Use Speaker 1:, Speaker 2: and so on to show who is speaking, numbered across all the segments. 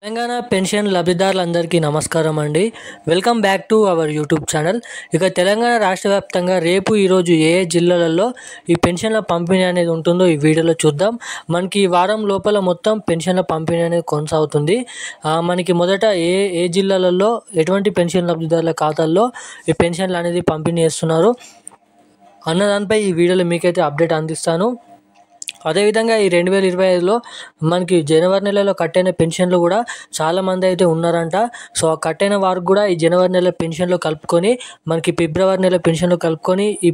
Speaker 1: Telangana pension లబ్ధిదారులందరికీ నమస్కారం అండి. Welcome back to our YouTube channel. ఇక తెలంగాణ రాష్ట్ర వ్యాప్తంగా రేపు ఈరోజు ఏ జిల్లాలలో ఈ పెన్షన్ల పంపిణీ అనేది ఉంటుందో ఈ వీడియోలో చూద్దాం. మనకి ఈ వారం లోపల మొత్తం పెన్షన్ల పంపిణీ అనేది కొనసాగుతుంది. మనకి మొదట ఏ జిల్లాలలో ఎటువంటి పెన్షన్ లబ్ధిదారుల ఖాతాల్లో ఈ పెన్షన్లు అనేది పంపిణీ చేస్తున్నారు అన్నదానిపై ఈ వీడియోలో మీకైతే అప్డేట్ అందిస్తాను. అదేవిధంగా ఈ 2025లో మనకి జనవరి నెలలో కట్టైన పెన్షన్లు కూడా చాలామంది అయితే ఉన్నారంట. సో ఆ కట్టైన వారికి కూడా ఈ జనవరి నెల పెన్షన్లో కలుపుకొని మనకి ఫిబ్రవరి నెల పెన్షన్లో కలుపుకొని ఈ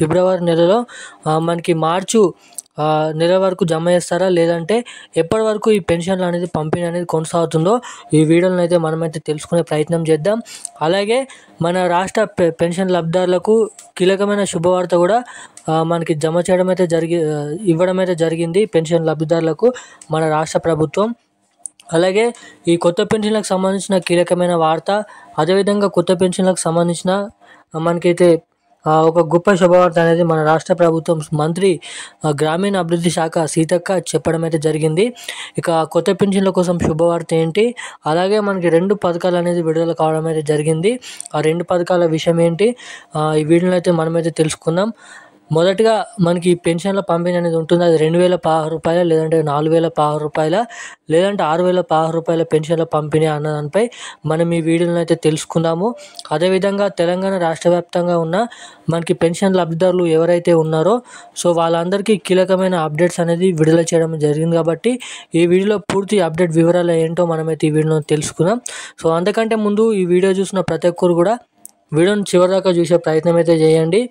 Speaker 1: ఫిబ్రవరి నెలలో మనకి మార్చు నెల వరకు జమ చేస్తారా, లేదంటే ఎప్పటి వరకు ఈ పెన్షన్లు అనేది పంపిణీ అనేది కొనసాగుతుందో ఈ వీడియోలను అయితే మనమైతే తెలుసుకునే ప్రయత్నం చేద్దాం. అలాగే మన రాష్ట్ర పెన్షన్ లబ్ధిదారులకు కీలకమైన శుభవార్త కూడా మనకి జమ చేయడం అయితే ఇవ్వడం అయితే జరిగింది పెన్షన్ లబ్ధిదారులకు మన రాష్ట్ర ప్రభుత్వం. అలాగే ఈ కొత్త పెన్షన్లకు సంబంధించిన కీలకమైన వార్త, అదేవిధంగా కొత్త పెన్షన్లకు సంబంధించిన మనకైతే ఒక గొప్ప శుభవార్త అనేది మన రాష్ట్ర ప్రభుత్వం మంత్రి గ్రామీణ అభివృద్ధి శాఖ సీతక్క చెప్పడం అయితే జరిగింది. ఇక కొత్త పెన్షన్ల కోసం శుభవార్త ఏంటి, అలాగే మనకి 2 పథకాలు అనేది విడుదల కావడం అయితే జరిగింది. ఆ 2 పథకాల విషయం ఏంటి ఈ వీడియోలో అయితే మనమైతే తెలుసుకుందాం. మొదటిగా మనకి పెన్షన్ల పంపిణీ అనేది ఉంటుంది. అది 2016 రూపాయల, లేదంటే 4016 రూపాయల, లేదంటే 6016 రూపాయల పెన్షన్ల పంపిణీ అన్న దానిపై మనం ఈ వీడియోలో అయితే తెలుసుకుందాము. అదేవిధంగా తెలంగాణ రాష్ట్ర వ్యాప్తంగా ఉన్న మనకి పెన్షన్ లబ్ధిదారులు ఎవరైతే ఉన్నారో సో వాళ్ళందరికీ కీలకమైన అప్డేట్స్ అనేది విడుదల చేయడం జరిగింది. కాబట్టి ఈ వీడియోలో పూర్తి అప్డేట్ వివరాలు ఏంటో మనమైతే ఈ వీడియోలో తెలుసుకుందాం. సో అంతకంటే ముందు ఈ వీడియో చూసిన ప్రతి ఒక్కరు కూడా వీడియోని చివరిదాకా చూసే ప్రయత్నం అయితే చేయండి.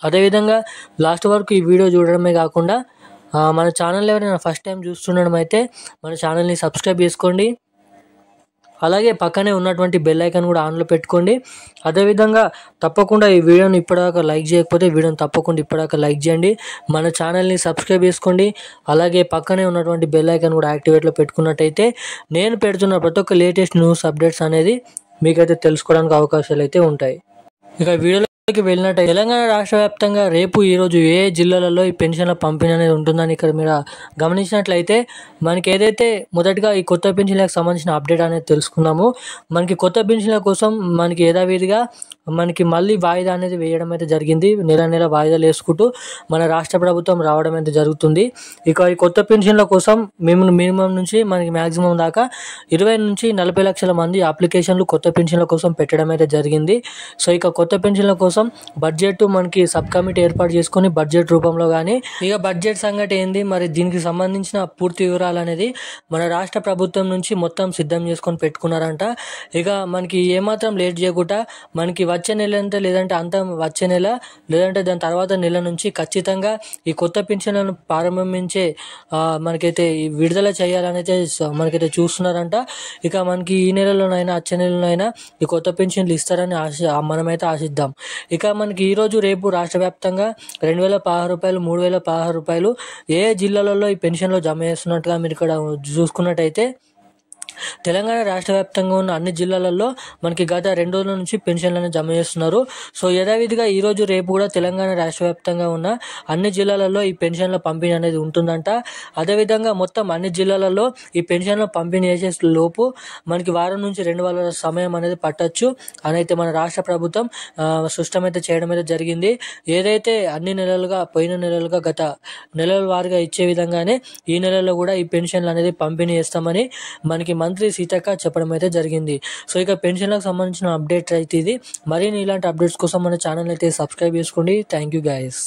Speaker 1: అదేవిధంగా లాస్ట్ వరకు ఈ వీడియో చూడడమే కాకుండా మన ఛానల్ ఎవరైనా ఫస్ట్ టైం చూస్తుండడం అయితే మన ఛానల్ని సబ్స్క్రైబ్ చేసుకోండి. అలాగే పక్కనే ఉన్నటువంటి బెల్ ఐకాన్ కూడా ఆన్లో పెట్టుకోండి. అదేవిధంగా తప్పకుండా ఈ వీడియోని ఇప్పటిదాకా లైక్ చేయకపోతే వీడియోని తప్పకుండా ఇప్పటిదాకా లైక్ చేయండి. మన ఛానల్ని సబ్స్క్రైబ్ చేసుకోండి. అలాగే పక్కనే ఉన్నటువంటి బెల్ ఐకాన్ కూడా యాక్టివేట్లో పెట్టుకున్నట్టయితే నేను పెడుతున్న ప్రతి ఒక్క లేటెస్ట్ న్యూస్ అప్డేట్స్ అనేది మీకైతే తెలుసుకోవడానికి అవకాశాలు అయితే ఉంటాయి. ఇక వీడియోలోకి వెళ్ళినట్టు తెలంగాణ రాష్ట్ర వ్యాప్తంగా రేపు ఈరోజు ఏ జిల్లాలలో ఈ పెన్షన్ల పంపిణీ అనేది ఉంటుందని ఇక్కడ మీరు గమనించినట్లయితే మనకి ఏదైతే మొదటిగా ఈ కొత్త పెన్షన్లకు సంబంధించిన అప్డేట్ అనేది తెలుసుకున్నాము. మనకి కొత్త పెన్షన్ల కోసం మనకి యథావిధిగా మనకి మళ్ళీ వాయిదా అనేది వేయడం అయితే జరిగింది. నెల వాయిదాలు వేసుకుంటూ మన రాష్ట్ర ప్రభుత్వం రావడం అయితే జరుగుతుంది. ఇక ఈ కొత్త పెన్షన్ల కోసం మినిమం నుంచి మనకి మ్యాక్సిమం దాకా 20 నుంచి 40 లక్షల మంది అప్లికేషన్లు కొత్త పెన్షన్ల కోసం పెట్టడం అయితే జరిగింది. సో ఇక కొత్త పెన్షన్ల కోసం బడ్జెట్ మనకి సబ్ కమిటీ ఏర్పాటు చేసుకొని బడ్జెట్ రూపంలో కానీ ఇక బడ్జెట్ సంగతి ఏంది, మరి దీనికి సంబంధించిన పూర్తి వివరాలు అనేది మన రాష్ట్ర ప్రభుత్వం నుంచి మొత్తం సిద్ధం చేసుకొని పెట్టుకున్నారంట. ఇక మనకి ఏమాత్రం లేట్ చేయకుండా మనకి వచ్చే నెల అంటే లేదంటే వచ్చే నెల లేదంటే దాని తర్వాత నెల నుంచి ఖచ్చితంగా ఈ కొత్త పెన్షన్లను ప్రారంభించే మనకైతే విడుదల చేయాలనైతే మనకైతే చూస్తున్నారంట. ఇక మనకి ఈ నెలలోనైనా వచ్చే నెలలోనైనా ఈ కొత్త పెన్షన్లు ఇస్తారని మనమైతే ఆశిద్దాం. ఇక మనకి ఈరోజు రేపు రాష్ట్ర వ్యాప్తంగా 2016 రూపాయలు, 3016 రూపాయలు ఏ జిల్లాలలో ఈ పెన్షన్లో జమ చేస్తున్నట్టుగా మీరు ఇక్కడ చూసుకున్నట్టయితే తెలంగాణ రాష్ట్ర వ్యాప్తంగా ఉన్న అన్ని జిల్లాలలో మనకి గత 2 రోజుల నుంచి పెన్షన్లను జమ చేస్తున్నారు. సో యథావిధిగా ఈరోజు రేపు కూడా తెలంగాణ రాష్ట్ర వ్యాప్తంగా ఉన్న అన్ని జిల్లాలలో ఈ పెన్షన్ల పంపిణీ అనేది ఉంటుందంట. అదేవిధంగా మొత్తం అన్ని జిల్లాలలో ఈ పెన్షన్ల పంపిణీ చేసే లోపు మనకి వారం నుంచి 2 వారాల సమయం అనేది పట్టొచ్చు అని అయితే మన రాష్ట్ర ప్రభుత్వం స్పష్టం అయితే చేయడం అయితే జరిగింది. ఏదైతే అన్ని నెలలుగా పోయిన నెలలుగా గత నెలల వారీగా ఇచ్చే విధంగానే ఈ నెలలో కూడా ఈ పెన్షన్లు అనేది పంపిణీ చేస్తామని మనకి మంత్రి సీతక్క చెప్పడం అయితే జరిగింది. సో ఇక పెన్షన్లకు సంబంధించిన అప్డేట్ అయితే ఇది. మరిన్ని ఇలాంటి అప్డేట్స్ కోసం మన ఛానల్ అయితే సబ్స్క్రైబ్ చేసుకోండి. Thank you guys.